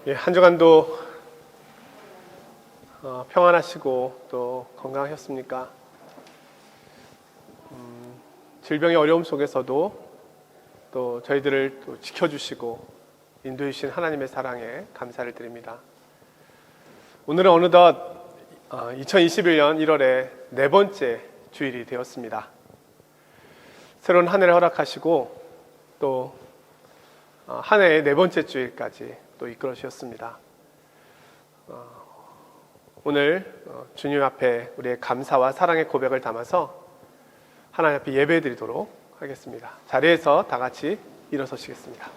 한 주간도 평안하시고 또 건강하셨습니까? 질병의 어려움 속에서도 또 저희들을 또 지켜주시고 인도해 주신 하나님의 사랑에 감사를 드립니다. 오늘은 어느덧 2021년 1월의 네 번째 주일이 되었습니다. 새로운 한 해를 허락하시고 또 한 해의 네 번째 주일까지 또 이끌어 주셨습니다. 오늘 주님 앞에 우리의 감사와 사랑의 고백을 담아서 하나님 앞에 예배 드리도록 하겠습니다. 자리에서 다 같이 일어서시겠습니다.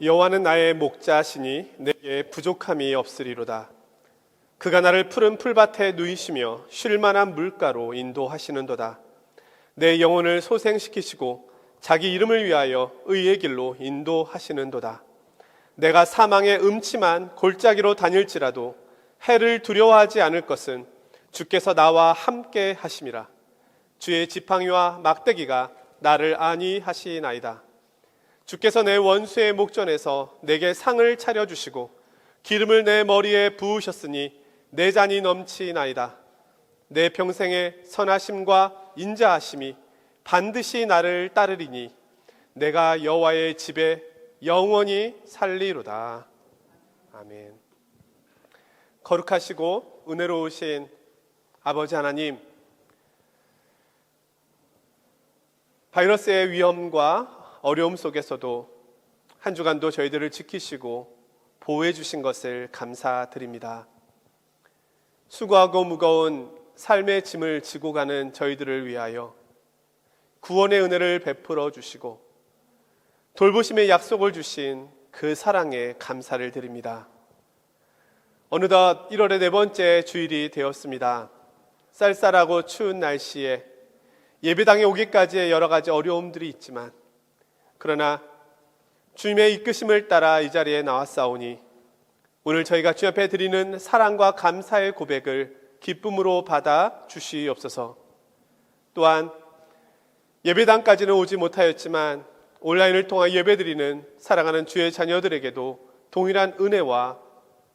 여호와는 나의 목자시니 내게 부족함이 없으리로다. 그가 나를 푸른 풀밭에 누이시며 쉴 만한 물가로 인도하시는도다. 내 영혼을 소생시키시고 자기 이름을 위하여 의의 길로 인도하시는도다. 내가 사망의 음침한 골짜기로 다닐지라도 해를 두려워하지 않을 것은 주께서 나와 함께 하심이라. 주의 지팡이와 막대기가 나를 안위하시나이다. 주께서 내 원수의 목전에서 내게 상을 차려주시고 기름을 내 머리에 부으셨으니 내 잔이 넘치나이다. 내 평생의 선하심과 인자하심이 반드시 나를 따르리니 내가 여호와의 집에 영원히 살리로다. 아멘. 거룩하시고 은혜로우신 아버지 하나님, 바이러스의 위험과 어려움 속에서도 한 주간도 저희들을 지키시고 보호해 주신 것을 감사드립니다. 수고하고 무거운 삶의 짐을 지고 가는 저희들을 위하여 구원의 은혜를 베풀어 주시고 돌보심의 약속을 주신 그 사랑에 감사를 드립니다. 어느덧 1월의 네 번째 주일이 되었습니다. 쌀쌀하고 추운 날씨에 예배당에 오기까지의 여러 가지 어려움들이 있지만 그러나 주님의 이끄심을 따라 이 자리에 나왔사오니 오늘 저희가 주님 앞에 드리는 사랑과 감사의 고백을 기쁨으로 받아 주시옵소서. 또한 예배당까지는 오지 못하였지만 온라인을 통해 예배드리는 사랑하는 주의 자녀들에게도 동일한 은혜와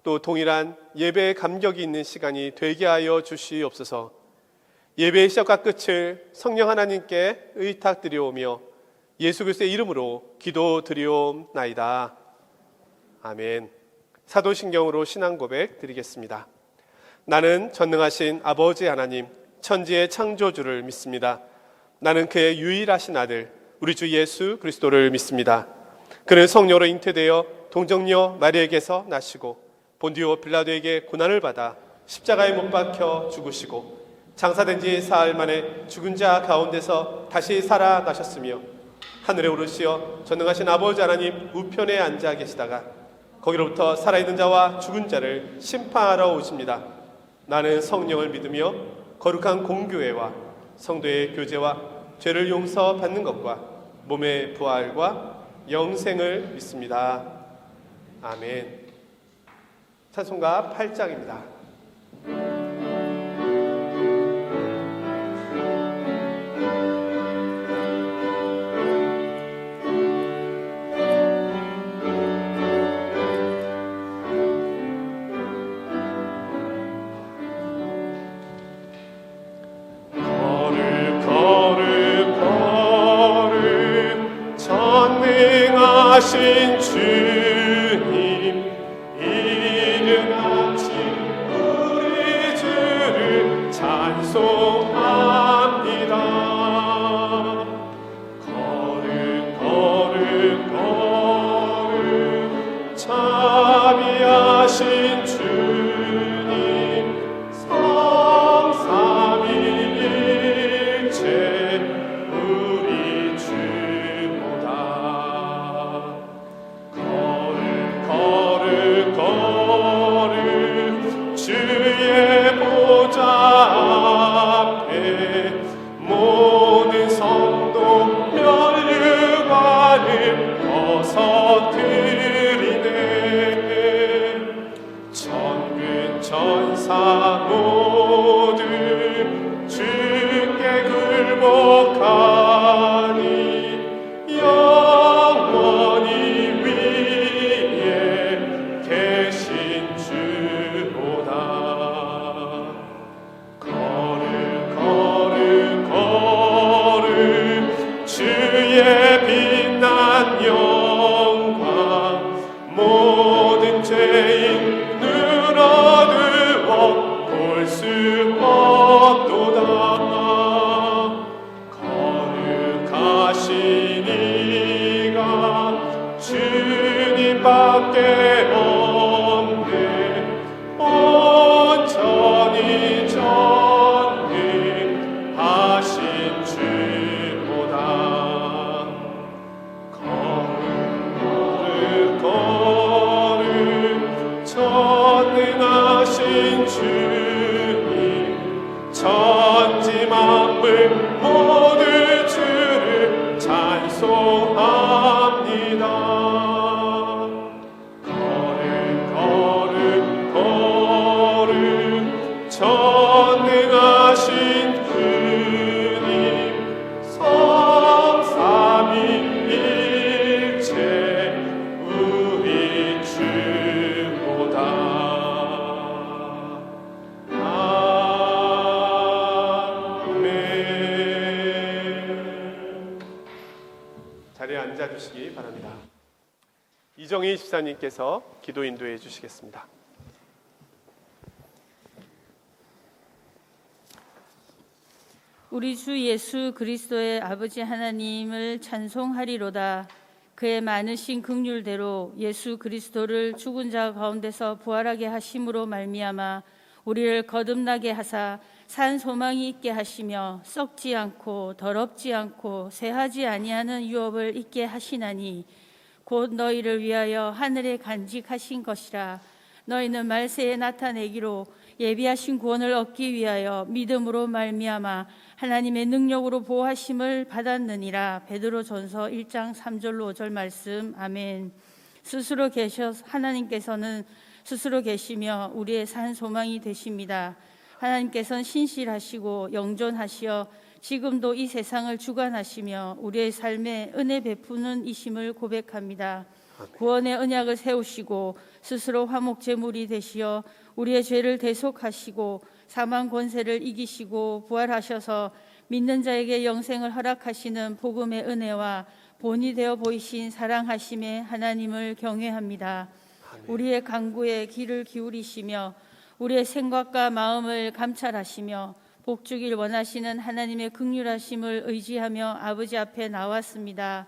또 동일한 예배의 감격이 있는 시간이 되게 하여 주시옵소서. 예배의 시작과 끝을 성령 하나님께 의탁드리오며 예수 그리스도의 이름으로 기도드리옵나이다. 아멘. 사도신경으로 신앙 고백 드리겠습니다. 나는 전능하신 아버지 하나님, 천지의 창조주를 믿습니다. 나는 그의 유일하신 아들, 우리 주 예수 그리스도를 믿습니다. 그는 성령으로 잉태되어 동정녀 마리아에게서 나시고 본디오 빌라도에게 고난을 받아 십자가에 못 박혀 죽으시고 장사된 지 사흘 만에 죽은 자 가운데서 다시 살아나셨으며 하늘에 오르시어 전능하신 아버지 하나님 우편에 앉아 계시다가 거기로부터 살아있는 자와 죽은 자를 심판하러 오십니다. 나는 성령을 믿으며 거룩한 공교회와 성도의 교제와 죄를 용서받는 것과 몸의 부활과 영생을 믿습니다. 아멘. 찬송가 8장입니다. 하신 주님 이름같이 우리 주를 찬송합니다. 거룩 거룩 거룩 자비하신 주님 볼 수 없도다. 거룩하신 이가 주님밖에 없네. 온전히 전능하신 주보다. 거룩 전능하신 주님, 천지 만물 모두 주를 찬송합니다. 거룩 전능하신 주님, 성삼위일체 우리 주보다. 아멘. 자리에 앉아주시기 바랍니다. 이정희 집사님께서 기도 인도해 주시겠습니다. 우리 주 예수 그리스도의 아버지 하나님을 찬송하리로다. 그의 많으신 긍휼대로 예수 그리스도를 죽은 자 가운데서 부활하게 하심으로 말미암아 우리를 거듭나게 하사 산 소망이 있게 하시며 썩지 않고 더럽지 않고 쇠하지 아니하는 유업을 있게 하시나니 곧 너희를 위하여 하늘에 간직하신 것이라. 너희는 말세에 나타내기로 예비하신 구원을 얻기 위하여 믿음으로 말미암아 하나님의 능력으로 보호하심을 받았느니라. 베드로전서 1장 3절로 5절 말씀. 아멘. 하나님께서는 스스로 계시며 우리의 산 소망이 되십니다. 하나님께서는 신실하시고 영존하시어 지금도 이 세상을 주관하시며 우리의 삶에 은혜 베푸는 이심을 고백합니다. 구원의 언약을 세우시고 스스로 화목 제물이 되시어 우리의 죄를 대속하시고 사망 권세를 이기시고 부활하셔서 믿는 자에게 영생을 허락하시는 복음의 은혜와 본이 되어 보이신 사랑하심의 하나님을 경외합니다. 우리의 간구에 귀를 기울이시며 우리의 생각과 마음을 감찰하시며 복주길 원하시는 하나님의 긍휼하심을 의지하며 아버지 앞에 나왔습니다.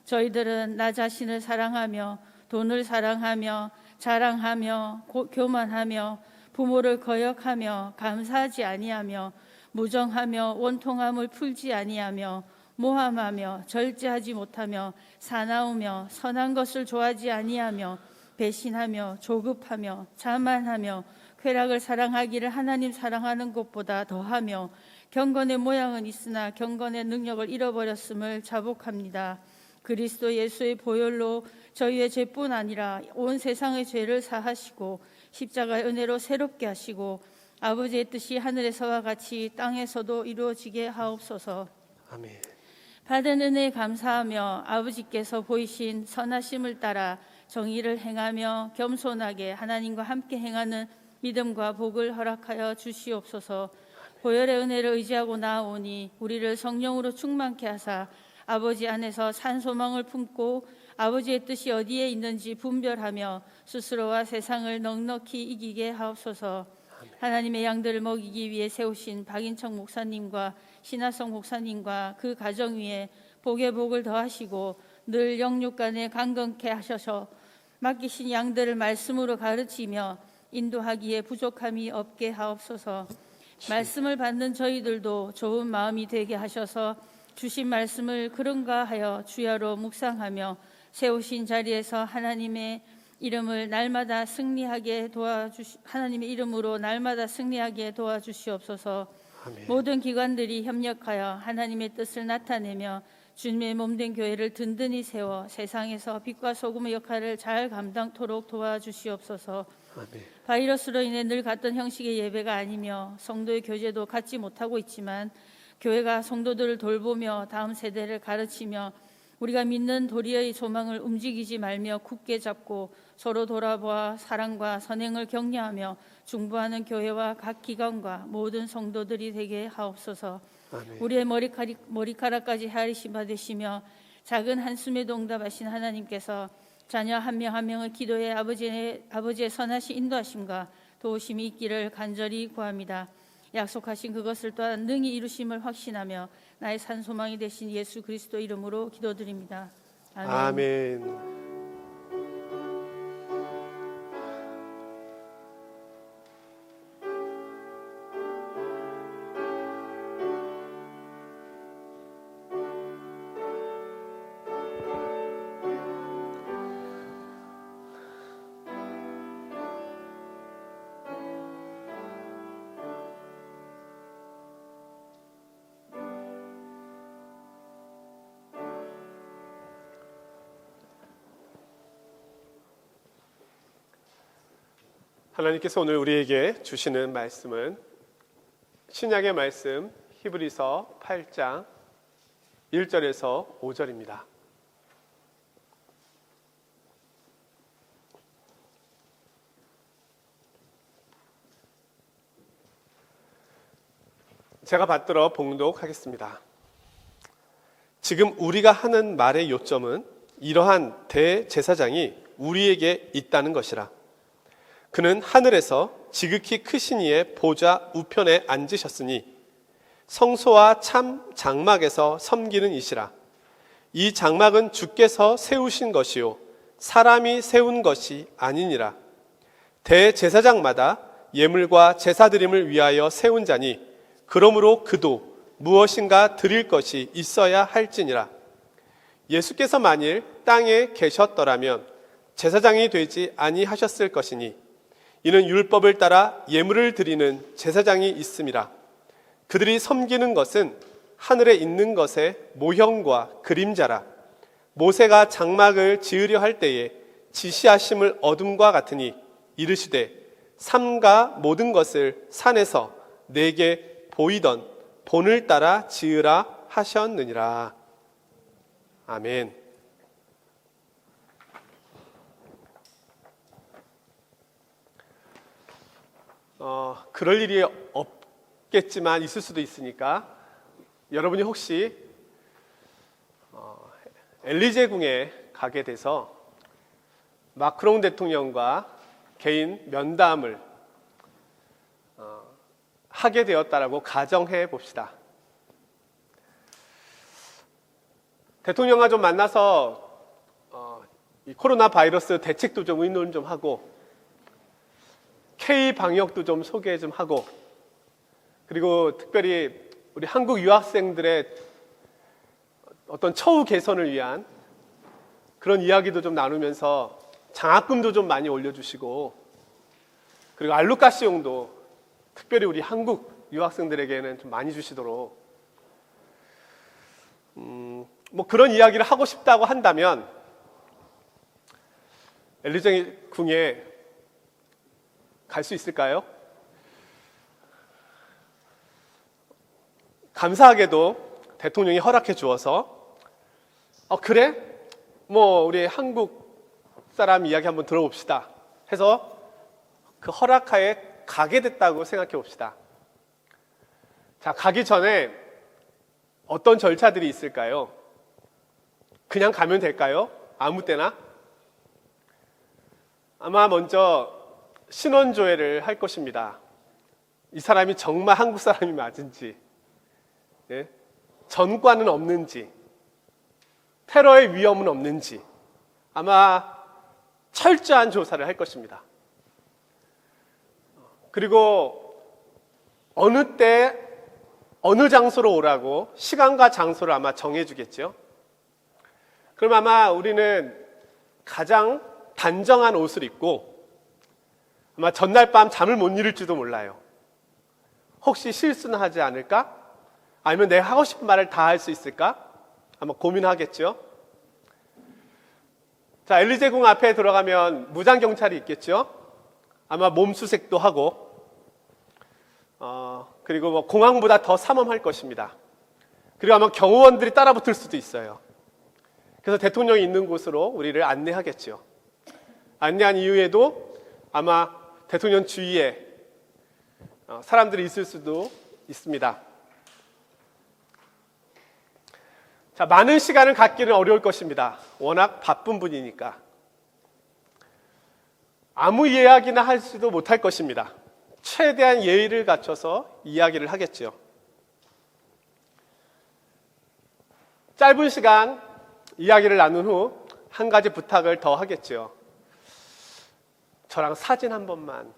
저희들은 나 자신을 사랑하며 돈을 사랑하며 자랑하며 교만하며 부모를 거역하며 감사하지 아니하며 무정하며 원통함을 풀지 아니하며 모함하며 절제하지 못하며 사나우며 선한 것을 좋아하지 아니하며 배신하며 조급하며 자만하며 쾌락을 사랑하기를 하나님 사랑하는 것보다 더하며 경건의 모양은 있으나 경건의 능력을 잃어버렸음을 자복합니다. 그리스도 예수의 보혈로 저희의 죄뿐 아니라 온 세상의 죄를 사하시고 십자가의 은혜로 새롭게 하시고 아버지의 뜻이 하늘에서와 같이 땅에서도 이루어지게 하옵소서. 아멘. 받은 은혜에 감사하며 아버지께서 보이신 선하심을 따라 정의를 행하며 겸손하게 하나님과 함께 행하는 믿음과 복을 허락하여 주시옵소서. 보혈의 은혜를 의지하고 나아오니 우리를 성령으로 충만케 하사 아버지 안에서 산 소망을 품고 아버지의 뜻이 어디에 있는지 분별하며 스스로와 세상을 넉넉히 이기게 하옵소서. 하나님의 양들을 먹이기 위해 세우신 박인청 목사님과 신하성 목사님과 그 가정 위에 복의 복을 더하시고 늘 영육간에 강건케 하셔서 맡기신 양들을 말씀으로 가르치며 인도하기에 부족함이 없게 하옵소서. 말씀을 받는 저희들도 좋은 마음이 되게 하셔서 주신 말씀을 그런가 하여 주야로 묵상하며 세우신 자리에서 하나님의 이름을 날마다 승리하게 하나님의 이름으로 날마다 승리하게 도와주시옵소서. 아멘. 모든 기관들이 협력하여 하나님의 뜻을 나타내며 주님의 몸된 교회를 든든히 세워 세상에서 빛과 소금의 역할을 잘 감당토록 도와주시옵소서. 아멘. 바이러스로 인해 늘 같던 형식의 예배가 아니며 성도의 교제도 갖지 못하고 있지만 교회가 성도들을 돌보며 다음 세대를 가르치며 우리가 믿는 도리의 소망을 움직이지 말며 굳게 잡고 서로 돌아보아 사랑과 선행을 격려하며 중보하는 교회와 각 기관과 모든 성도들이 되게 하옵소서. 아멘. 우리의 머리카락까지 헤아리심 받으시며 작은 한숨에도 응답하신 하나님께서 자녀 한 명 한 명의 기도에 아버지의 선하신 인도하심과 도우심이 있기를 간절히 구합니다. 약속하신 그것을 또한 능히 이루심을 확신하며 나의 산 소망이 되신 예수 그리스도 이름으로 기도드립니다. 아멘. 아멘. 하나님께서 오늘 우리에게 주시는 말씀은 신약의 말씀 히브리서 8장 1절에서 5절입니다. 제가 받들어 봉독하겠습니다. 지금 우리가 하는 말의 요점은 이러한 대제사장이 우리에게 있다는 것이라. 그는 하늘에서 지극히 크신 이의 보좌 우편에 앉으셨으니 성소와 참 장막에서 섬기는 이시라. 이 장막은 주께서 세우신 것이요 사람이 세운 것이 아니니라. 대제사장마다 예물과 제사드림을 위하여 세운 자니 그러므로 그도 무엇인가 드릴 것이 있어야 할지니라. 예수께서 만일 땅에 계셨더라면 제사장이 되지 아니하셨을 것이니 이는 율법을 따라 예물을 드리는 제사장이 있음이라. 그들이 섬기는 것은 하늘에 있는 것의 모형과 그림자라. 모세가 장막을 지으려 할 때에 지시하심을 얻음과 같으니 이르시되 삼가 모든 것을 산에서 내게 보이던 본을 따라 지으라 하셨느니라. 아멘. 그럴 일이 없겠지만 있을 수도 있으니까 여러분이 혹시 엘리제궁에 가게 돼서 마크롱 대통령과 개인 면담을 하게 되었다라고 가정해 봅시다. 대통령과 좀 만나서 이 코로나 바이러스 대책도 좀 의논 좀 하고 K 방역도 좀 소개 좀 하고, 그리고 특별히 우리 한국 유학생들의 어떤 처우 개선을 위한 그런 이야기도 좀 나누면서 장학금도 좀 많이 올려주시고, 그리고 알루카시용도 특별히 우리 한국 유학생들에게는 좀 많이 주시도록 뭐 그런 이야기를 하고 싶다고 한다면 엘리제 궁에 갈 수 있을까요? 감사하게도 대통령이 허락해 주어서 그래? 뭐 우리 한국 사람 이야기 한번 들어봅시다 해서 그 허락하에 가게 됐다고 생각해 봅시다. 자, 가기 전에 어떤 절차들이 있을까요? 그냥 가면 될까요? 아무 때나? 아마 먼저 신원조회를 할 것입니다. 이 사람이 정말 한국 사람이 맞은지, 네? 전과는 없는지, 테러의 위험은 없는지 아마 철저한 조사를 할 것입니다. 그리고 어느 때 어느 장소로 오라고 시간과 장소를 아마 정해주겠죠. 그럼 아마 우리는 가장 단정한 옷을 입고 아마 전날 밤 잠을 못 이룰지도 몰라요. 혹시 실수는 하지 않을까? 아니면 내가 하고 싶은 말을 다 할 수 있을까? 아마 고민하겠죠. 자, 엘리제궁 앞에 들어가면 무장경찰이 있겠죠. 아마 몸수색도 하고 그리고 뭐 공항보다 더 삼엄할 것입니다. 그리고 아마 경호원들이 따라붙을 수도 있어요. 그래서 대통령이 있는 곳으로 우리를 안내하겠죠. 안내한 이후에도 아마 대통령 주위에 사람들이 있을 수도 있습니다. 자, 많은 시간을 갖기는 어려울 것입니다. 워낙 바쁜 분이니까. 아무 이야기나 할지도 못할 것입니다. 최대한 예의를 갖춰서 이야기를 하겠지요. 짧은 시간 이야기를 나눈 후 한 가지 부탁을 더 하겠지요. 저랑 사진 한 번만.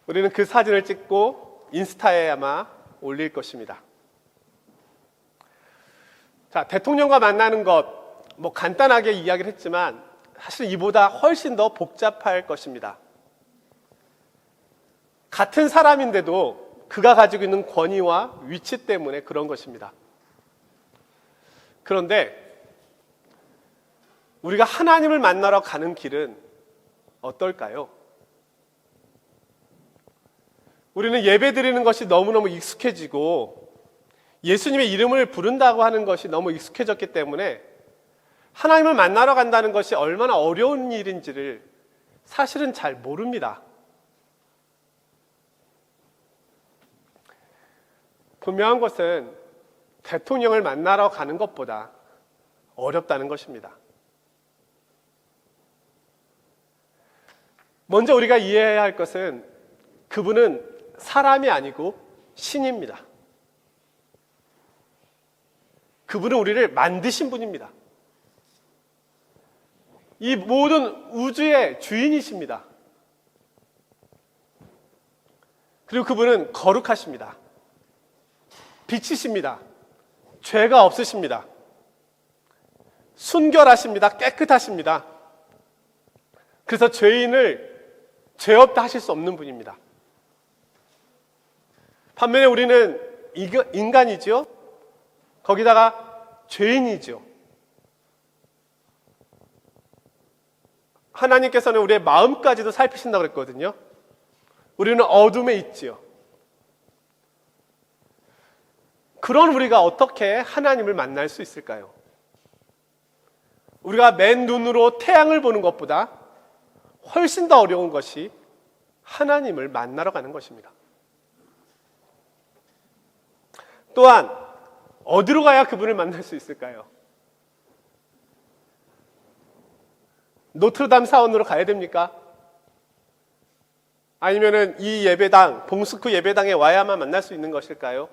우리는 그 사진을 찍고 인스타에 아마 올릴 것입니다. 자, 대통령과 만나는 것, 간단하게 이야기를 했지만 사실 이보다 훨씬 더 복잡할 것입니다. 같은 사람인데도 그가 가지고 있는 권위와 위치 때문에 그런 것입니다. 그런데 우리가 하나님을 만나러 가는 길은 어떨까요? 우리는 예배 드리는 것이 너무너무 익숙해지고 예수님의 이름을 부른다고 하는 것이 너무 익숙해졌기 때문에 하나님을 만나러 간다는 것이 얼마나 어려운 일인지를 사실은 잘 모릅니다. 분명한 것은 대통령을 만나러 가는 것보다 어렵다는 것입니다. 먼저 우리가 이해해야 할 것은 그분은 사람이 아니고 신입니다. 그분은 우리를 만드신 분입니다. 이 모든 우주의 주인이십니다. 그리고 그분은 거룩하십니다. 빛이십니다. 죄가 없으십니다. 순결하십니다. 깨끗하십니다. 그래서 죄인을 죄 없다 하실 수 없는 분입니다. 반면에 우리는 인간이죠. 거기다가 죄인이죠. 하나님께서는 우리의 마음까지도 살피신다고 그랬거든요. 우리는 어둠에 있지요. 그런 우리가 어떻게 하나님을 만날 수 있을까요? 우리가 맨눈으로 태양을 보는 것보다 훨씬 더 어려운 것이 하나님을 만나러 가는 것입니다. 또한 어디로 가야 그분을 만날 수 있을까요? 노트르담 사원으로 가야 됩니까? 아니면은 이 예배당, 봉스쿠 예배당에 와야만 만날 수 있는 것일까요?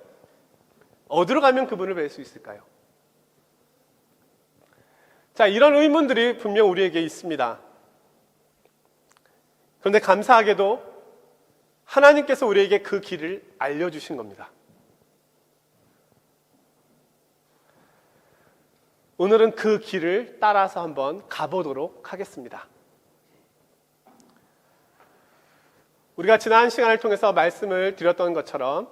어디로 가면 그분을 뵐 수 있을까요? 자, 이런 의문들이 분명 우리에게 있습니다. 그런데 감사하게도 하나님께서 우리에게 그 길을 알려주신 겁니다. 오늘은 그 길을 따라서 한번 가보도록 하겠습니다. 우리가 지난 시간을 통해서 말씀을 드렸던 것처럼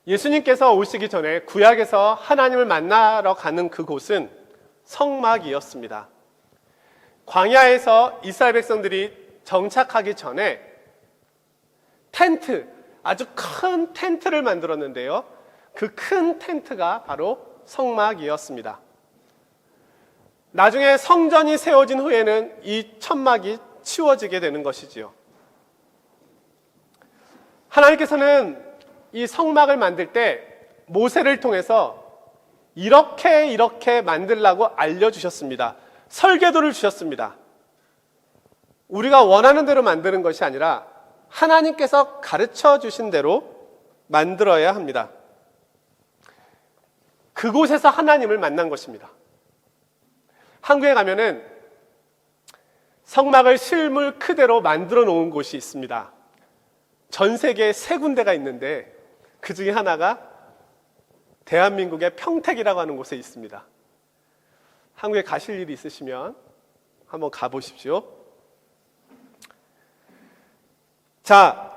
예수님께서 오시기 전에 구약에서 하나님을 만나러 가는 그곳은 성막이었습니다. 광야에서 이스라엘 백성들이 정착하기 전에 텐트, 아주 큰 텐트를 만들었는데요. 그 큰 텐트가 바로 성막이었습니다. 나중에 성전이 세워진 후에는 이 천막이 치워지게 되는 것이지요. 하나님께서는 이 성막을 만들 때 모세를 통해서 이렇게 만들라고 알려주셨습니다. 설계도를 주셨습니다. 우리가 원하는 대로 만드는 것이 아니라 하나님께서 가르쳐 주신 대로 만들어야 합니다. 그곳에서 하나님을 만난 것입니다. 한국에 가면은 성막을 실물 그대로 만들어 놓은 곳이 있습니다. 전 세계에 3군데가 있는데 그 중에 하나가 대한민국의 평택이라고 하는 곳에 있습니다. 한국에 가실 일이 있으시면 한번 가보십시오. 자,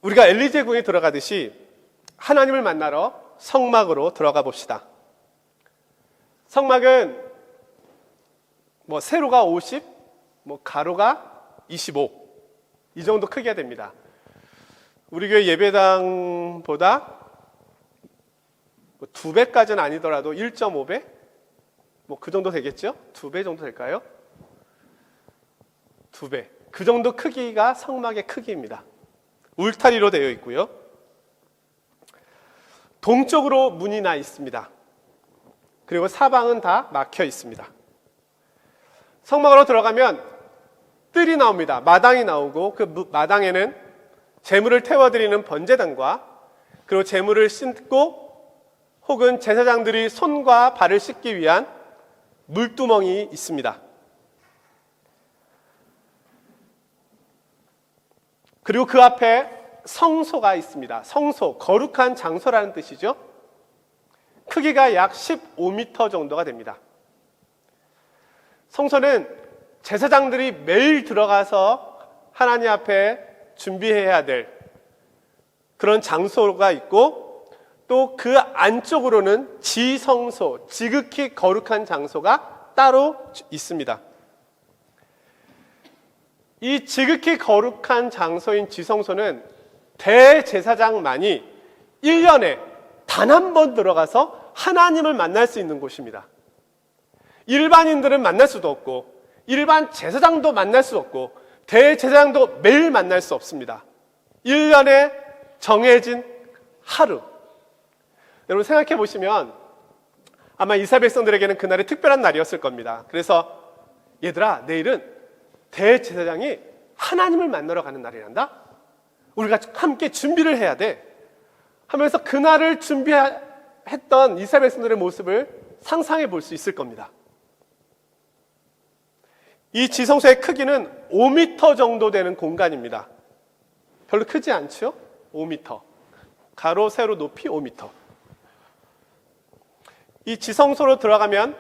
우리가 엘리제궁에 들어가듯이 하나님을 만나러 성막으로 들어가 봅시다. 성막은 세로가 50, 가로가 25, 이 정도 크기가 됩니다. 우리 교회 예배당보다 2배까지는 아니더라도 1.5배? 그 정도 되겠죠? 2배 정도 될까요? 2배. 그 정도 크기가 성막의 크기입니다. 울타리로 되어 있고요. 동쪽으로 문이 나 있습니다. 그리고 사방은 다 막혀 있습니다. 성막으로 들어가면 뜰이 나옵니다. 마당이 나오고 그 마당에는 제물을 태워드리는 번제단과 그리고 제물을 씻고 혹은 제사장들이 손과 발을 씻기 위한 물두멍이 있습니다. 그리고 그 앞에 성소가 있습니다. 성소, 거룩한 장소라는 뜻이죠. 크기가 약 15m 정도가 됩니다. 성소는 제사장들이 매일 들어가서 하나님 앞에 준비해야 될 그런 장소가 있고, 또 그 안쪽으로는 지성소, 지극히 거룩한 장소가 따로 있습니다. 이 지극히 거룩한 장소인 지성소는 대제사장만이 1년에 단 한 번 들어가서 하나님을 만날 수 있는 곳입니다. 일반인들은 만날 수도 없고 일반 제사장도 만날 수 없고 대제사장도 매일 만날 수 없습니다. 1년에 정해진 하루. 여러분 생각해 보시면 아마 이스라엘 백성들에게는 그날이 특별한 날이었을 겁니다. 그래서 얘들아, 내일은 대제사장이 하나님을 만나러 가는 날이란다. 우리가 함께 준비를 해야 돼 하면서 그날을 준비했던 이스라엘 백성들의 모습을 상상해 볼 수 있을 겁니다. 이 지성소의 크기는 5m 정도 되는 공간입니다. 별로 크지 않죠? 5m. 가로 세로 높이 5m. 이 지성소로 들어가면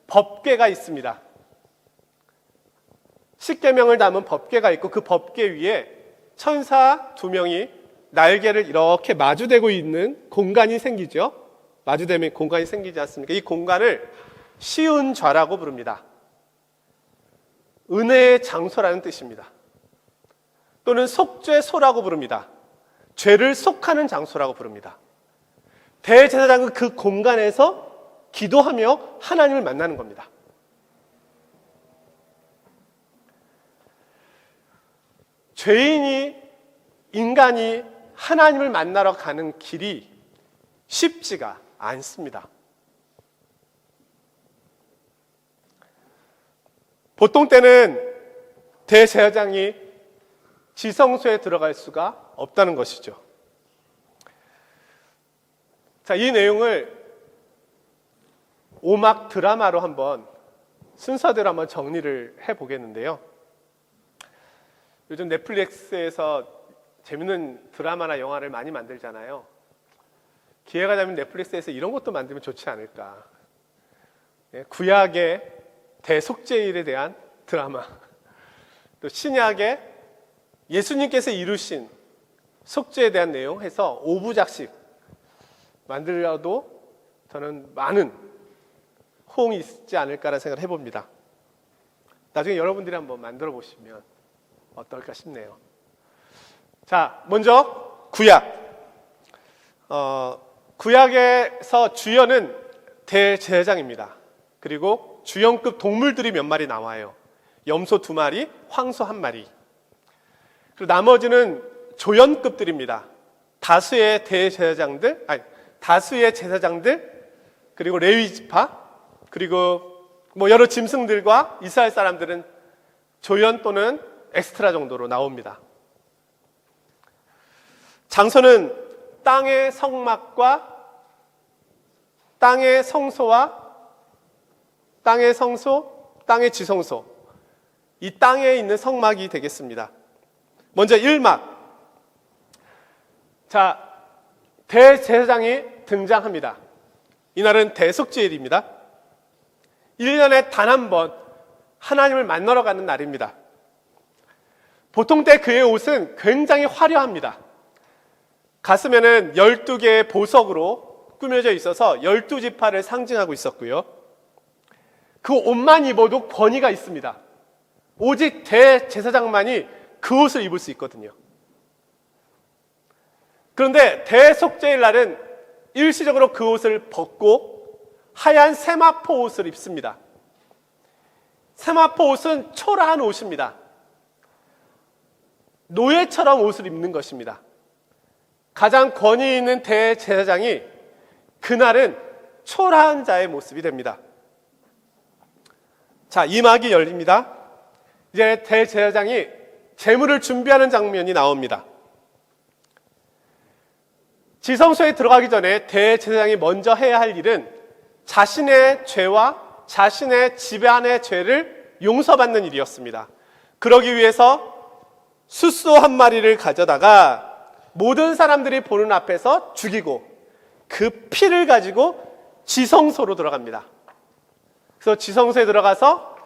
법궤가 있습니다. 십계명을 담은 법궤가 있고 그 법궤 위에 천사 2명이 날개를 이렇게 마주대고 있는 공간이 생기죠. 마주대면 공간이 생기지 않습니까? 이 공간을 시운좌라고 부릅니다. 은혜의 장소라는 뜻입니다. 또는 속죄소라고 부릅니다. 죄를 속하는 장소라고 부릅니다. 대제사장은 그 공간에서 기도하며 하나님을 만나는 겁니다. 죄인이, 인간이 하나님을 만나러 가는 길이 쉽지가 않습니다. 보통 때는 대제사장이 지성소에 들어갈 수가 없다는 것이죠. 자, 이 내용을 5막 드라마로 한번 순서대로 한번 정리를 해보겠는데요. 요즘 넷플릭스에서 재밌는 드라마나 영화를 많이 만들잖아요. 기회가 되면 넷플릭스에서 이런 것도 만들면 좋지 않을까. 구약의 대속죄일에 대한 드라마, 또 신약의 예수님께서 이루신 속죄에 대한 내용 해서 5부작씩 만들어도 저는 많은 호응이 있지 않을까라는 생각을 해봅니다. 나중에 여러분들이 한번 만들어 보시면 어떨까 싶네요. 자, 먼저 구약. 구약에서 주연은 대제사장입니다. 그리고 주연급 동물들이 몇 마리 나와요. 염소 2마리, 황소 1마리. 그리고 나머지는 조연급들입니다. 다수의 대제사장들, 다수의 제사장들, 그리고 레위 지파, 그리고 여러 짐승들과 이스라엘 사람들은 조연 또는 엑스트라 정도로 나옵니다. 장소는 땅의 성막과 땅의 성소와 땅의 성소, 땅의 지성소, 이 땅에 있는 성막이 되겠습니다. 먼저 1막. 자, 대제사장이 등장합니다. 이날은 대속죄일입니다. 1년에 단 한 번 하나님을 만나러 가는 날입니다. 보통 때 그의 옷은 굉장히 화려합니다. 가슴에는 12개의 보석으로 꾸며져 있어서 12지파를 상징하고 있었고요. 그 옷만 입어도 권위가 있습니다. 오직 대제사장만이 그 옷을 입을 수 있거든요. 그런데 대속죄일 날은 일시적으로 그 옷을 벗고 하얀 세마포 옷을 입습니다. 세마포 옷은 초라한 옷입니다. 노예처럼 옷을 입는 것입니다. 가장 권위 있는 대제사장이 그날은 초라한 자의 모습이 됩니다. 자, 이 막이 열립니다. 이제 대제사장이 제물을 준비하는 장면이 나옵니다. 지성소에 들어가기 전에 대제사장이 먼저 해야 할 일은 자신의 죄와 자신의 집안의 죄를 용서받는 일이었습니다. 그러기 위해서 숫소 한 마리를 가져다가 모든 사람들이 보는 앞에서 죽이고 그 피를 가지고 지성소로 들어갑니다. 그래서 지성소에 들어가서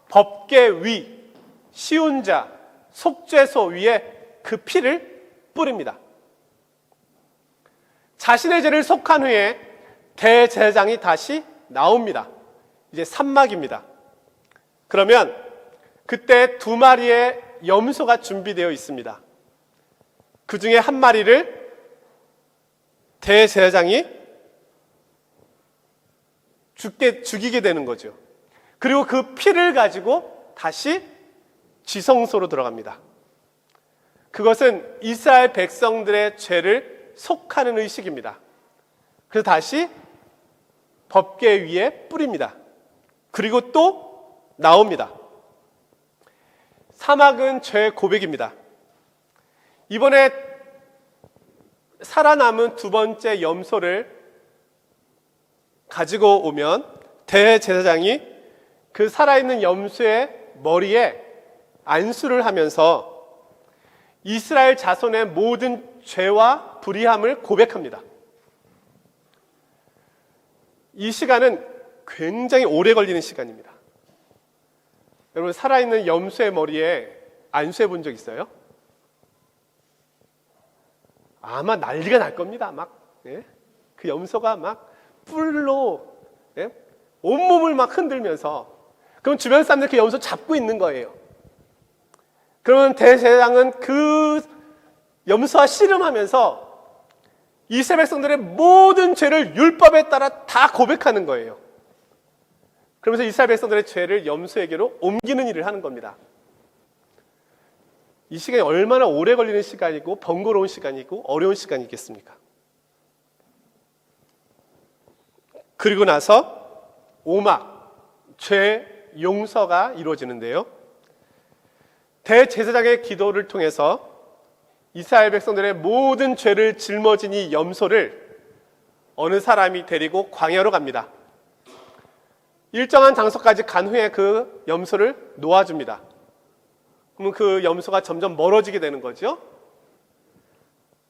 법궤 위, 시운자, 속죄소 위에 그 피를 뿌립니다. 자신의 죄를 속한 후에 대제사장이 다시 나옵니다. 이제 산막입니다. 그러면 그때 2마리의 염소가 준비되어 있습니다. 그 중에 한 마리를 대제사장이 죽이게 되는 거죠. 그리고 그 피를 가지고 다시 지성소로 들어갑니다. 그것은 이스라엘 백성들의 죄를 속하는 의식입니다. 그래서 다시 법궤 위에 뿌립니다. 그리고 또 나옵니다. 사막은 죄 고백입니다. 이번에 살아남은 2번째 염소를 가지고 오면 대제사장이 그 살아있는 염소의 머리에 안수를 하면서 이스라엘 자손의 모든 죄와 불의함을 고백합니다. 이 시간은 굉장히 오래 걸리는 시간입니다. 여러분, 살아있는 염소의 머리에 안수해 본 적 있어요? 아마 난리가 날 겁니다. 그 염소가 막 뿔로 온몸을 막 흔들면서, 그럼 주변 사람들 그 염소 잡고 있는 거예요. 그러면 대제사장은 그 염소와 씨름하면서 이스라엘 백성들의 모든 죄를 율법에 따라 다 고백하는 거예요. 그러면서 이스라엘 백성들의 죄를 염소에게로 옮기는 일을 하는 겁니다. 이 시간이 얼마나 오래 걸리는 시간이고 번거로운 시간이고 어려운 시간이겠습니까? 그리고 나서 오막, 죄 용서가 이루어지는데요. 대제사장의 기도를 통해서 이스라엘 백성들의 모든 죄를 짊어진 이 염소를 어느 사람이 데리고 광야로 갑니다. 일정한 장소까지 간 후에 그 염소를 놓아줍니다. 그러면 그 염소가 점점 멀어지게 되는 거죠.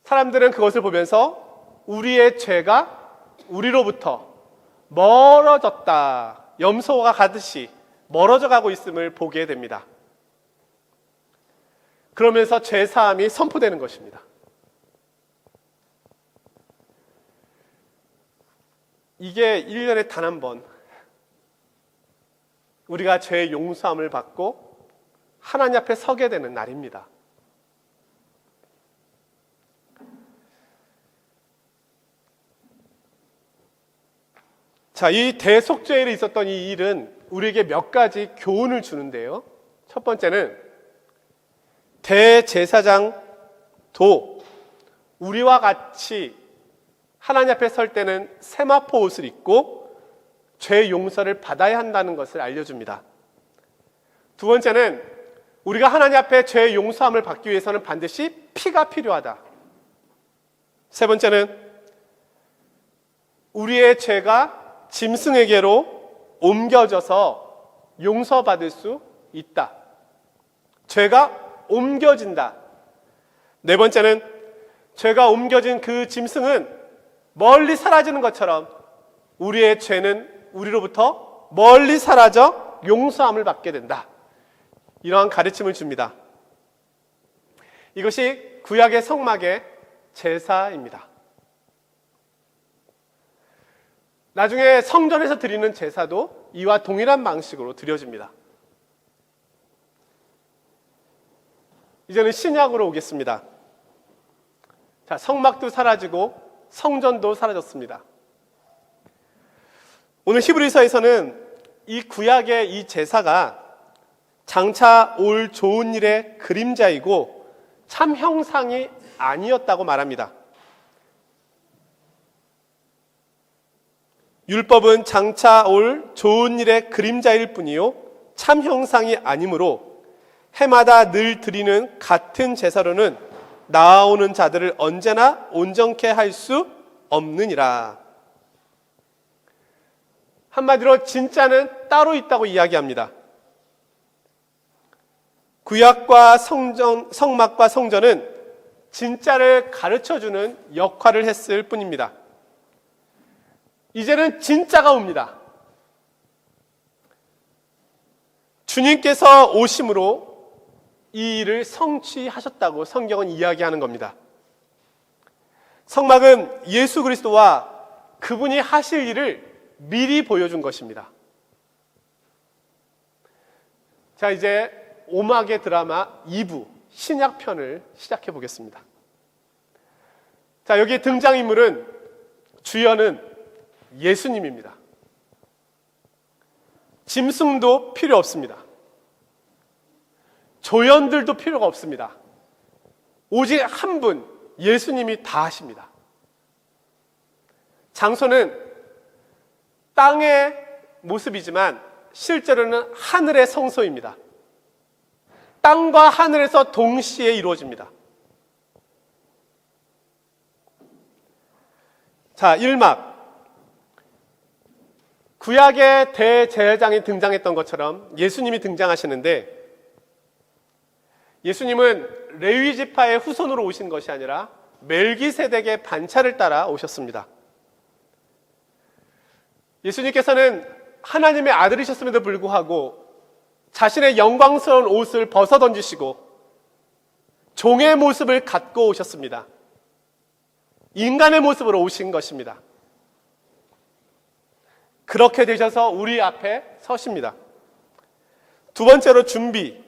사람들은 그것을 보면서 우리의 죄가 우리로부터 멀어졌다, 염소가 가듯이 멀어져 가고 있음을 보게 됩니다. 그러면서 죄사함이 선포되는 것입니다. 이게 1년에 단 한 번 우리가 죄의 용서함을 받고 하나님 앞에 서게 되는 날입니다. 자, 이 대속죄일에 있었던 이 일은 우리에게 몇 가지 교훈을 주는데요. 첫 번째는 대제사장도 우리와 같이 하나님 앞에 설 때는 세마포 옷을 입고 죄 용서를 받아야 한다는 것을 알려줍니다. 두 번째는 우리가 하나님 앞에 죄 용서함을 받기 위해서는 반드시 피가 필요하다. 세 번째는 우리의 죄가 짐승에게로 옮겨져서 용서받을 수 있다. 죄가 옮겨진다. 네 번째는 죄가 옮겨진 그 짐승은 멀리 사라지는 것처럼 우리의 죄는 우리로부터 멀리 사라져 용서함을 받게 된다. 이러한 가르침을 줍니다. 이것이 구약의 성막의 제사입니다. 나중에 성전에서 드리는 제사도 이와 동일한 방식으로 드려집니다. 이제는 신약으로 오겠습니다. 자, 성막도 사라지고 성전도 사라졌습니다. 오늘 히브리서에서는 이 구약의 이 제사가 장차 올 좋은 일의 그림자이고 참 형상이 아니었다고 말합니다. 율법은 장차 올 좋은 일의 그림자일 뿐이요 참 형상이 아니므로 해마다 늘 드리는 같은 제사로는 나아오는 자들을 언제나 온전케 할 수 없느니라. 한마디로 진짜는 따로 있다고 이야기합니다. 구약과 성막과 성전은 진짜를 가르쳐주는 역할을 했을 뿐입니다. 이제는 진짜가 옵니다. 주님께서 오심으로 이 일을 성취하셨다고 성경은 이야기하는 겁니다. 성막은 예수 그리스도와 그분이 하실 일을 미리 보여준 것입니다. 자, 이제 오막의 드라마 2부 신약편을 시작해 보겠습니다. 자, 여기 등장인물은 주연은 예수님입니다. 짐승도 필요 없습니다. 조연들도 필요가 없습니다. 오직 한 분, 예수님이 다 하십니다. 장소는 땅의 모습이지만 실제로는 하늘의 성소입니다. 땅과 하늘에서 동시에 이루어집니다. 자, 1막. 구약의 대제사장이 등장했던 것처럼 예수님이 등장하시는데, 예수님은 레위 지파의 후손으로 오신 것이 아니라 멜기세덱의 반차를 따라 오셨습니다. 예수님께서는 하나님의 아들이셨음에도 불구하고 자신의 영광스러운 옷을 벗어던지시고 종의 모습을 갖고 오셨습니다. 인간의 모습으로 오신 것입니다. 그렇게 되셔서 우리 앞에 서십니다. 두 번째로 준비.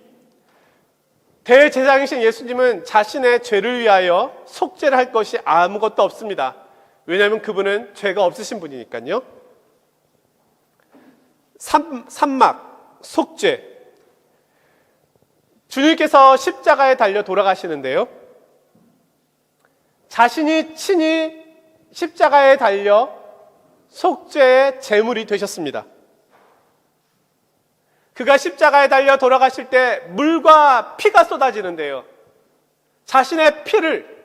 대제사장이신 예수님은 자신의 죄를 위하여 속죄를 할 것이 아무것도 없습니다. 왜냐하면 그분은 죄가 없으신 분이니까요. 3막, 속죄. 주님께서 십자가에 달려 돌아가시는데요, 자신이 친히 십자가에 달려 속죄의 제물이 되셨습니다. 그가 십자가에 달려 돌아가실 때 물과 피가 쏟아지는데요, 자신의 피를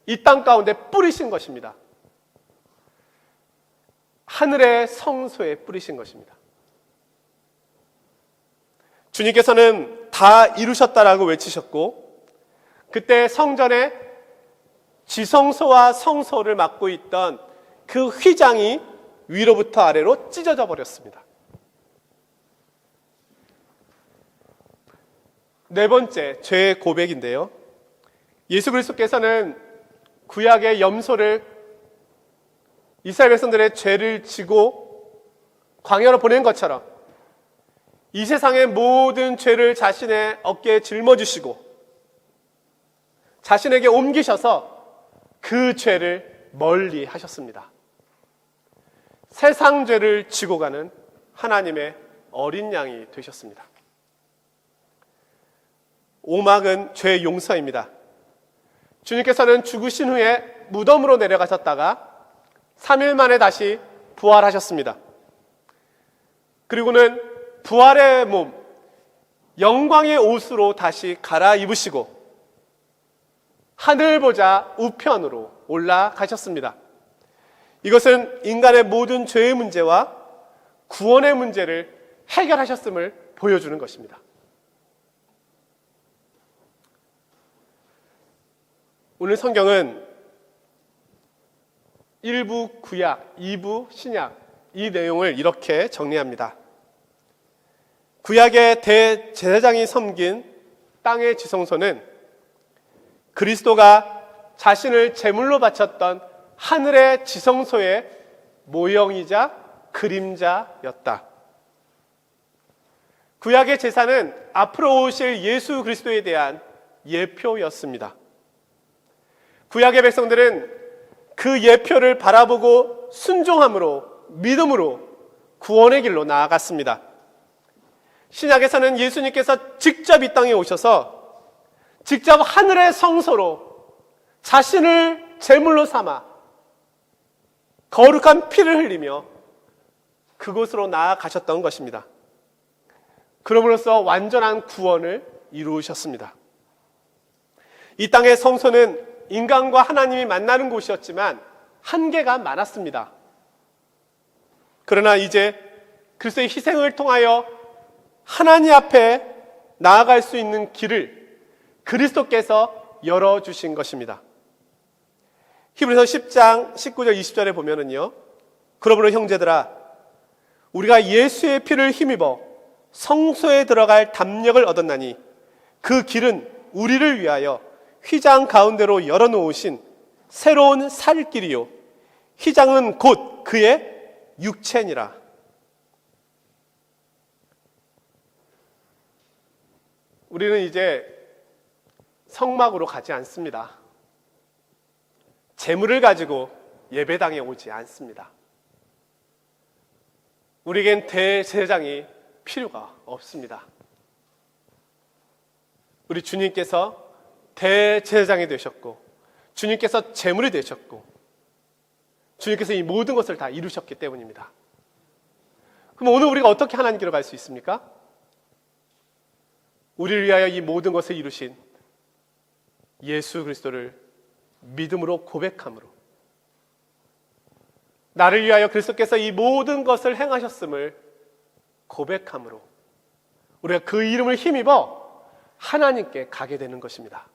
이 땅 가운데 뿌리신 것입니다. 하늘의 성소에 뿌리신 것입니다. 주님께서는 다 이루셨다라고 외치셨고, 그때 성전의 지성소와 성소를 맡고 있던 그 휘장이 위로부터 아래로 찢어져 버렸습니다. 네 번째, 죄의 고백인데요, 예수 그리스도께서는 구약의 염소를 이스라엘 백성들의 죄를 지고 광야로 보낸 것처럼 이 세상의 모든 죄를 자신의 어깨에 짊어지시고 자신에게 옮기셔서 그 죄를 멀리 하셨습니다. 세상 죄를 지고 가는 하나님의 어린 양이 되셨습니다. 오막은 죄 용서입니다. 주님께서는 죽으신 후에 무덤으로 내려가셨다가 3일 만에 다시 부활하셨습니다. 그리고는 부활의 몸, 영광의 옷으로 다시 갈아입으시고 하늘 보자 우편으로 올라가셨습니다. 이것은 인간의 모든 죄의 문제와 구원의 문제를 해결하셨음을 보여주는 것입니다. 오늘 성경은 1부 구약, 2부 신약, 이 내용을 이렇게 정리합니다. 구약의 대제사장이 섬긴 땅의 지성소는 그리스도가 자신을 제물로 바쳤던 하늘의 지성소의 모형이자 그림자였다. 구약의 제사는 앞으로 오실 예수 그리스도에 대한 예표였습니다. 구약의 백성들은 그 예표를 바라보고 순종함으로, 믿음으로 구원의 길로 나아갔습니다. 신약에서는 예수님께서 직접 이 땅에 오셔서 직접 하늘의 성소로 자신을 제물로 삼아 거룩한 피를 흘리며 그곳으로 나아가셨던 것입니다. 그럼으로써 완전한 구원을 이루셨습니다. 이 땅의 성소는 인간과 하나님이 만나는 곳이었지만 한계가 많았습니다. 그러나 이제 그리스도의 희생을 통하여 하나님 앞에 나아갈 수 있는 길을 그리스도께서 열어주신 것입니다. 히브리서 10장 19절 20절에 보면은요, 그러므로 형제들아, 우리가 예수의 피를 힘입어 성소에 들어갈 담력을 얻었나니 그 길은 우리를 위하여 휘장 가운데로 열어놓으신 새로운 살 길이요, 휘장은 곧 그의 육체니라. 우리는 이제 성막으로 가지 않습니다. 재물을 가지고 예배당에 오지 않습니다. 우리에겐 대제사장이 필요가 없습니다. 우리 주님께서 대제사장이 되셨고, 주님께서 제물이 되셨고, 주님께서 이 모든 것을 다 이루셨기 때문입니다. 그럼 오늘 우리가 어떻게 하나님께로 갈 수 있습니까? 우리를 위하여 이 모든 것을 이루신 예수 그리스도를 믿음으로 고백함으로, 나를 위하여 그리스도께서 이 모든 것을 행하셨음을 고백함으로 우리가 그 이름을 힘입어 하나님께 가게 되는 것입니다.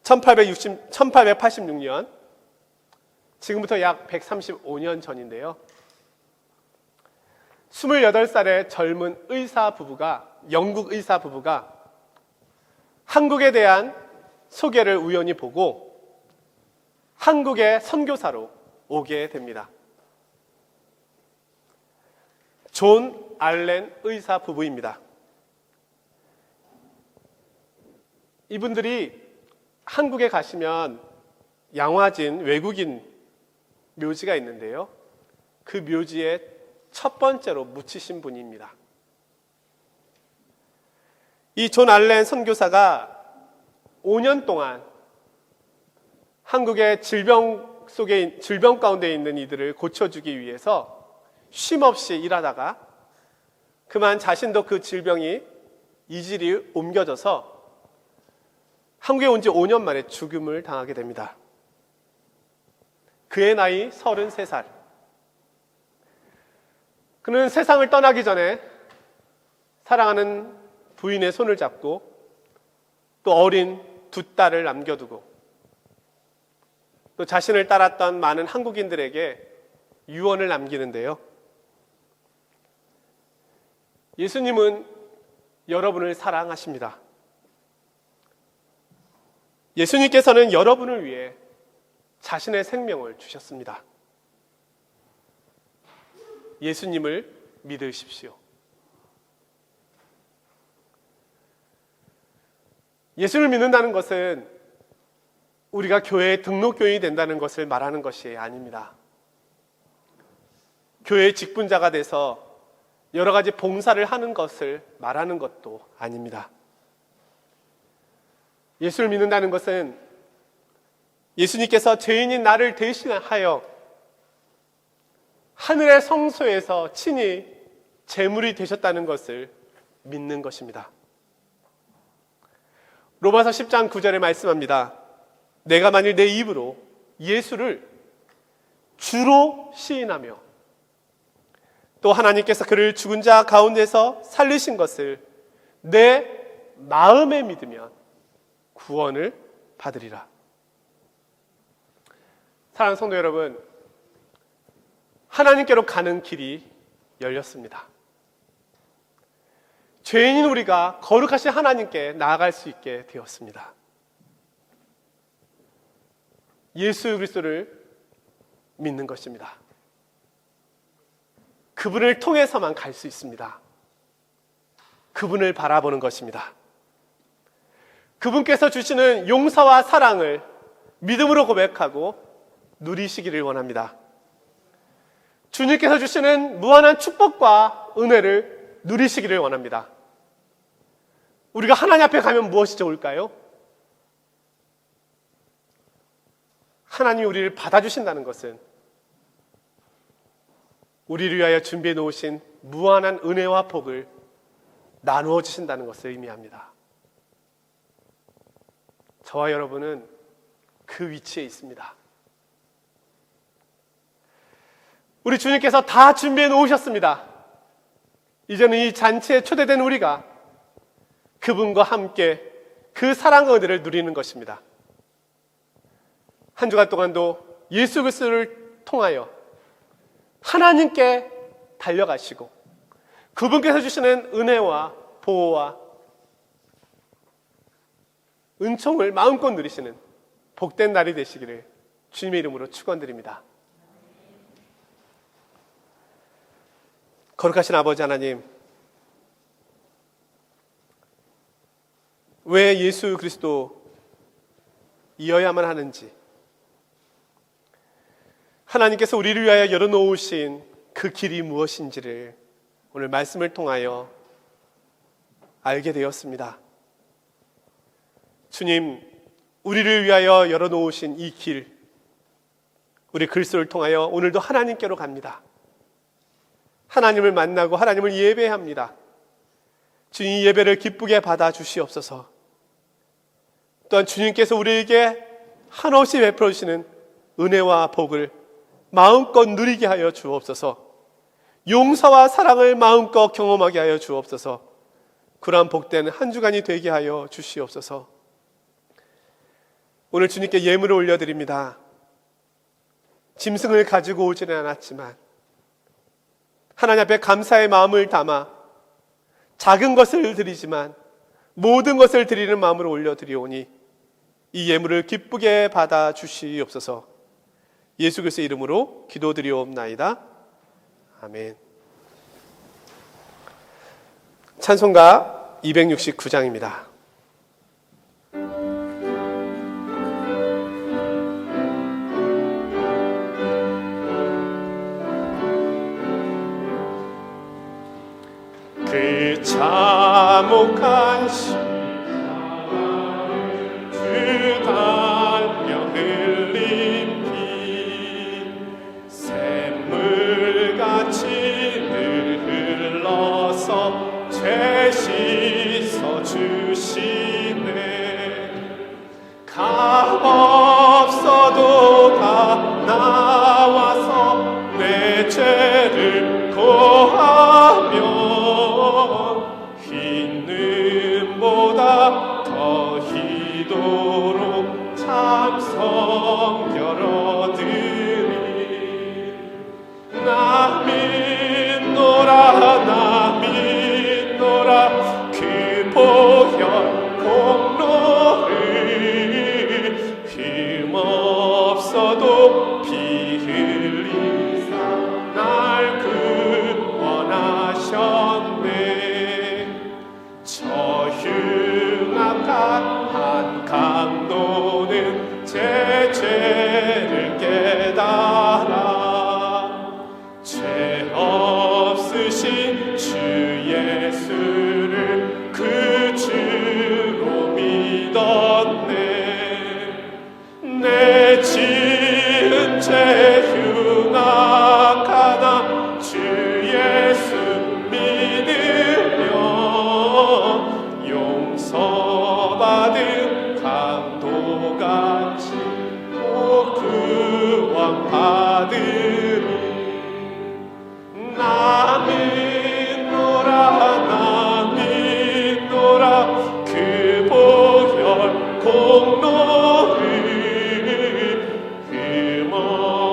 1886년, 지금부터 약 135년 전인데요, 28살의 젊은 영국 의사 부부가 한국에 대한 소개를 우연히 보고 한국의 선교사로 오게 됩니다. 존 알렌 의사 부부입니다. 이분들이 한국에 가시면 양화진 외국인 묘지가 있는데요, 그 묘지에 첫 번째로 묻히신 분입니다. 이 존 알렌 선교사가 5년 동안 한국의 질병 가운데 있는 이들을 고쳐주기 위해서 쉼없이 일하다가 그만 자신도 그 질병이 이질이 옮겨져서 한국에 온 지 5년 만에 죽음을 당하게 됩니다. 그의 나이 33살. 그는 세상을 떠나기 전에 사랑하는 부인의 손을 잡고 또 어린 두 딸을 남겨두고 또 자신을 따랐던 많은 한국인들에게 유언을 남기는데요, 예수님은 여러분을 사랑하십니다. 예수님께서는 여러분을 위해 자신의 생명을 주셨습니다. 예수님을 믿으십시오. 예수를 믿는다는 것은 우리가 교회에 등록교인이 된다는 것을 말하는 것이 아닙니다. 교회의 직분자가 돼서 여러 가지 봉사를 하는 것을 말하는 것도 아닙니다. 예수를 믿는다는 것은 예수님께서 죄인인 나를 대신하여 하늘의 성소에서 친히 제물이 되셨다는 것을 믿는 것입니다. 로마서 10장 9절에 말씀합니다. 내가 만일 내 입으로 예수를 주로 시인하며 또 하나님께서 그를 죽은 자 가운데서 살리신 것을 내 마음에 믿으면 구원을 받으리라. 사랑하는 성도 여러분, 하나님께로 가는 길이 열렸습니다. 죄인인 우리가 거룩하신 하나님께 나아갈 수 있게 되었습니다. 예수 그리스도를 믿는 것입니다. 그분을 통해서만 갈 수 있습니다. 그분을 바라보는 것입니다. 그분께서 주시는 용서와 사랑을 믿음으로 고백하고 누리시기를 원합니다. 주님께서 주시는 무한한 축복과 은혜를 누리시기를 원합니다. 우리가 하나님 앞에 가면 무엇이 좋을까요? 하나님이 우리를 받아주신다는 것은 우리를 위하여 준비해 놓으신 무한한 은혜와 복을 나누어 주신다는 것을 의미합니다. 저와 여러분은 그 위치에 있습니다. 우리 주님께서 다 준비해 놓으셨습니다. 이제는 이 잔치에 초대된 우리가 그분과 함께 그 사랑의 은혜를 누리는 것입니다. 한 주간 동안도 예수 그리스도를 통하여 하나님께 달려가시고 그분께서 주시는 은혜와 보호와 은총을 마음껏 누리시는 복된 날이 되시기를 주님의 이름으로 축원드립니다. 거룩하신 아버지 하나님, 왜 예수 그리스도이어야만 하는지, 하나님께서 우리를 위하여 열어놓으신 그 길이 무엇인지를 오늘 말씀을 통하여 알게 되었습니다. 주님, 우리를 위하여 열어놓으신 이 길, 우리 그리스도를 통하여 오늘도 하나님께로 갑니다. 하나님을 만나고 하나님을 예배합니다. 주님, 이 예배를 기쁘게 받아 주시옵소서. 또한 주님께서 우리에게 한없이 베풀어 주시는 은혜와 복을 마음껏 누리게 하여 주옵소서. 용서와 사랑을 마음껏 경험하게 하여 주옵소서. 그러한 복된 한 주간이 되게 하여 주시옵소서. 오늘 주님께 예물을 올려드립니다. 짐승을 가지고 오지는 않았지만 하나님 앞에 감사의 마음을 담아 작은 것을 드리지만 모든 것을 드리는 마음으로 올려드리오니 이 예물을 기쁘게 받아 주시옵소서. 예수 그리스도의 이름으로 기도드리옵나이다. 아멘. 찬송가 269장입니다. 그 참혹한 시간을 주달며 흘린 피 샘물같이 늘 흘러서 죄 씻어 주시네. 값없어도 다 나와서 내 죄를 고하며 흰 눈보다 더 희도록 참 성결 얻으리. 나 믿노라 그 보혈 공로를 흠없어도 피 흘리사 날 구원하셨네. 저 흉악한 한 강도는 제 죄를 깨달아 죄 없으신 주 예수를 그 주로 믿었네. 내 지은 죄 흉악하나 주 예수 믿으면 용서받은 강도같이 구원 받으리. 나 믿노라 그 보혈 공로를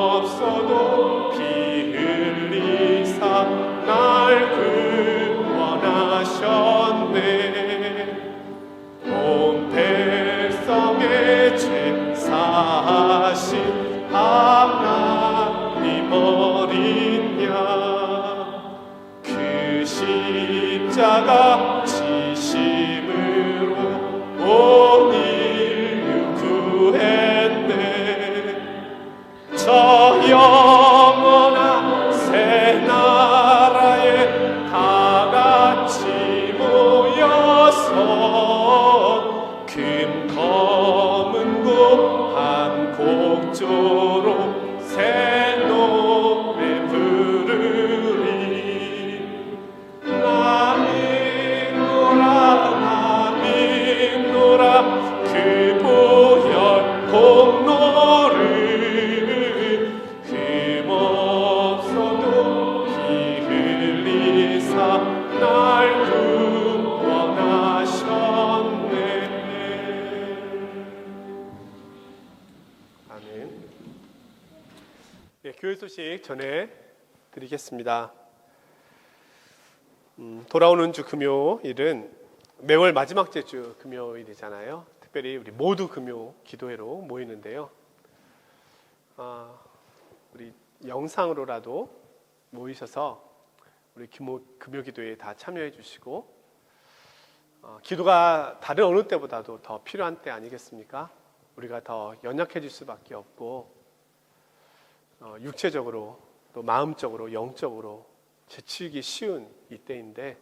흠없어도 피 흘리사 날 구원하셨네. 온 백성의 죄 사하신 하나님 어린 양 그 십자가 지심으로 온 인류 구했네. 저 영원한 새 나라에 다 같이 모여서 큰 검은 곡 한 곡조로 새 노래 부르리. 교회 소식 전해드리겠습니다. 돌아오는 주 금요일은 매월 마지막 주 금요일이잖아요. 특별히 우리 모두 금요 기도회로 모이는데요. 우리 영상으로라도 모이셔서 우리 금요 기도회에 다 참여해 주시고, 기도가 다른 어느 때보다도 더 필요한 때 아니겠습니까? 우리가 더 연약해질 수밖에 없고, 육체적으로 또 마음적으로 영적으로 지치기 쉬운 이때인데,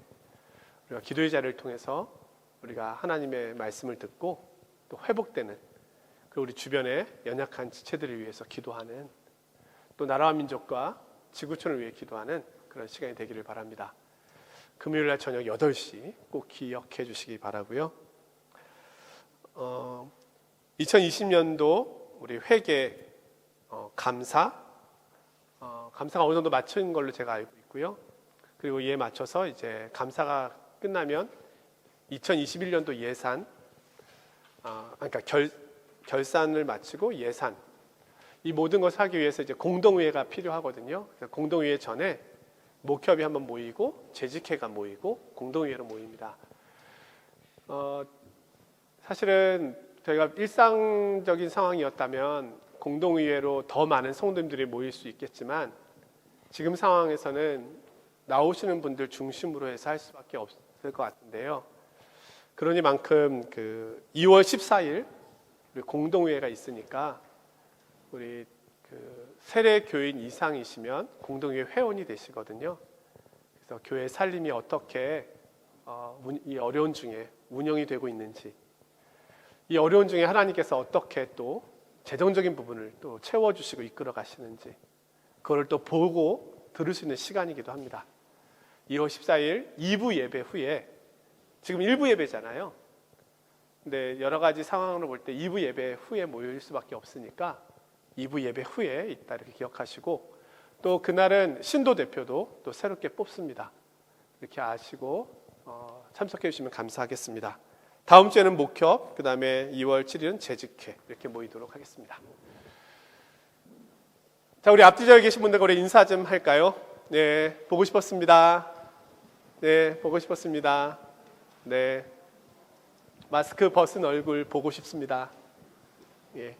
우리가 기도의 자리를 통해서 우리가 하나님의 말씀을 듣고 또 회복되는, 그리고 우리 주변의 연약한 지체들을 위해서 기도하는, 또 나라와 민족과 지구촌을 위해 기도하는 그런 시간이 되기를 바랍니다. 금요일날 저녁 8시 꼭 기억해 주시기 바라고요. 2020년도 우리 회계 감사가 어느 정도 마친 걸로 제가 알고 있고요. 그리고 이에 맞춰서 이제 감사가 끝나면 2021년도 예산, 그러니까 결산을 마치고 예산, 이 모든 것을 하기 위해서 이제 공동회의가 필요하거든요. 그래서 공동회의 전에 목협이 한번 모이고 재직회가 모이고 공동회의로 모입니다. 사실은 저희가 일상적인 상황이었다면 공동의회로 더 많은 성도님들이 모일 수 있겠지만, 지금 상황에서는 나오시는 분들 중심으로 해서 할 수밖에 없을 것 같은데요. 그러니만큼 2월 14일 우리 공동의회가 있으니까, 우리 세례 교인 이상이시면 공동의회 회원이 되시거든요. 그래서 교회 살림이 어떻게 이 어려운 중에 운영이 되고 있는지, 이 어려운 중에 하나님께서 어떻게 또 재정적인 부분을 또 채워주시고 이끌어 가시는지, 그걸 또 보고 들을 수 있는 시간이기도 합니다. 2월 14일 2부 예배 후에, 지금 1부 예배잖아요. 근데 여러 가지 상황으로 볼 때 2부 예배 후에 모일 수밖에 없으니까 2부 예배 후에 있다, 이렇게 기억하시고, 또 그날은 신도 대표도 또 새롭게 뽑습니다. 이렇게 아시고 참석해 주시면 감사하겠습니다. 다음 주에는 목협, 그 다음에 2월 7일은 재직회, 이렇게 모이도록 하겠습니다. 자, 우리 앞뒤자에 계신 분들과 우리 인사 좀 할까요? 네, 보고 싶었습니다. 네, 보고 싶었습니다. 네, 마스크 벗은 얼굴 보고 싶습니다. 예.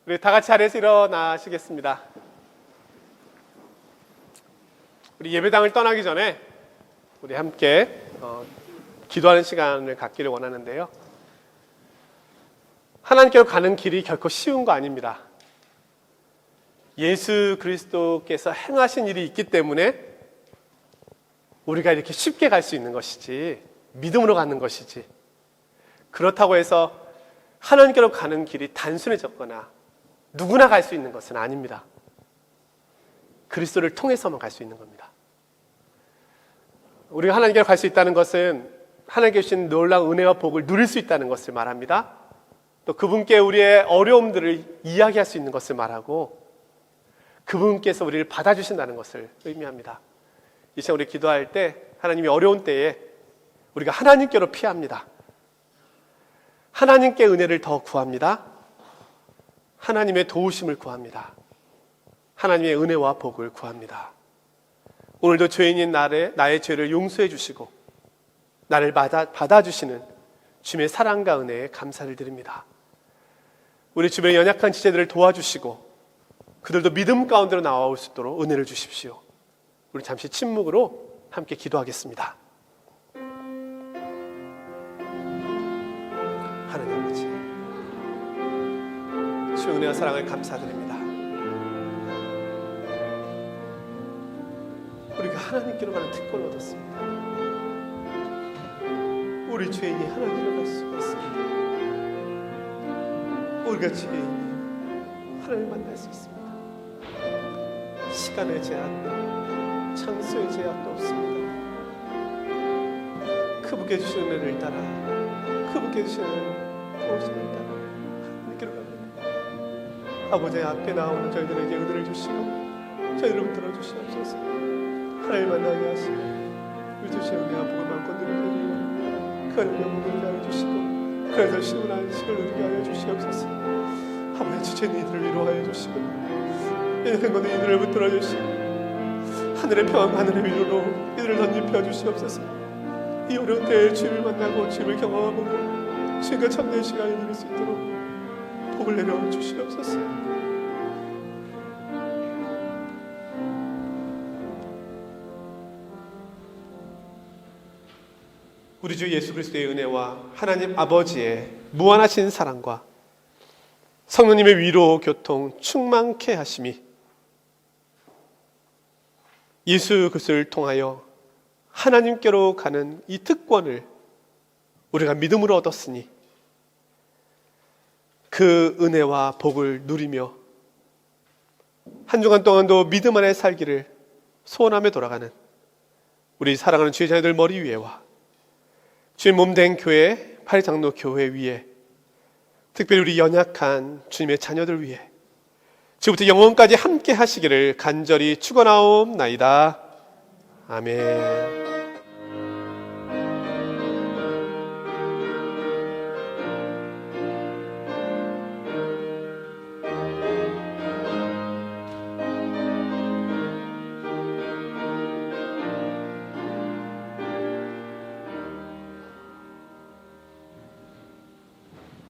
우리 다 같이 자리에서 일어나시겠습니다. 우리 예배당을 떠나기 전에 우리 함께 기도하는 시간을 갖기를 원하는데요. 하나님께로 가는 길이 결코 쉬운 거 아닙니다. 예수 그리스도께서 행하신 일이 있기 때문에 우리가 이렇게 쉽게 갈 수 있는 것이지, 믿음으로 가는 것이지, 그렇다고 해서 하나님께로 가는 길이 단순해졌거나 누구나 갈 수 있는 것은 아닙니다. 그리스도를 통해서만 갈 수 있는 겁니다. 우리가 하나님께로 갈 수 있다는 것은 하나님께 주신 놀라운 은혜와 복을 누릴 수 있다는 것을 말합니다. 또 그분께 우리의 어려움들을 이야기할 수 있는 것을 말하고, 그분께서 우리를 받아주신다는 것을 의미합니다. 이 시간 우리 기도할 때 하나님이 어려운 때에 우리가 하나님께로 피합니다. 하나님께 은혜를 더 구합니다. 하나님의 도우심을 구합니다. 하나님의 은혜와 복을 구합니다. 오늘도 죄인인 나의 죄를 용서해 주시고 나를 받아주시는 주님의 사랑과 은혜에 감사를 드립니다. 우리 주변의 연약한 지체들을 도와주시고 그들도 믿음 가운데로 나올 수 있도록 은혜를 주십시오. 우리 잠시 침묵으로 함께 기도하겠습니다. 하나님 아버지, 주의 은혜와 사랑을 감사드립니다. 우리가 하나님께로 가는 특권을 얻었습니다. 우리 죄인이 하나님께로 갈 수가 있습니다. 우리가 죄인이 하나님을 만날 수 있습니다. 시간의 제한도, 장소의 제약도 없습니다. 그분께 주시는 은혜를 따라, 그분께 주시는 도우심을 따라 하나님께로 갑니다. 아버지 앞에 나오는 저희들에게 은혜를 주시고 저희를 붙들어 주시옵소서. 하나님 만나게 하시고 우리 주시는 은혜와 복을 건드려 드리고 그 하나님의 복을 하여 주시고 그래서 쉬운 안식을 누리게 하여 주시옵소서. 아버지 주체는 이들을 위로하여 주시고 인생고는 이들을 붙들어 주시고 하늘의 평 하늘의 위로로 이들을 덧입혀 주시옵소서. 이 어려운 때에 주님을 만나고 주님을 경험하고 주님과 참된 시간이 누릴 수 있도록 복을 내려 주시옵소서. 우리 주 예수 그리스도의 은혜와 하나님 아버지의 무한하신 사랑과 성령님의 위로 교통 충만케 하심이 예수 그리스도를 통하여 하나님께로 가는 이 특권을 우리가 믿음으로 얻었으니 그 은혜와 복을 누리며 한 주간 동안도 믿음 안에 살기를 소원하며 돌아가는 우리 사랑하는 주의 자녀들 머리 위에와 주의 몸된 교회 팔장로 교회 위에 특별히 우리 연약한 주님의 자녀들 위해 지금부터 영원까지 함께 하시기를 간절히 축원하옵나이다. 아멘.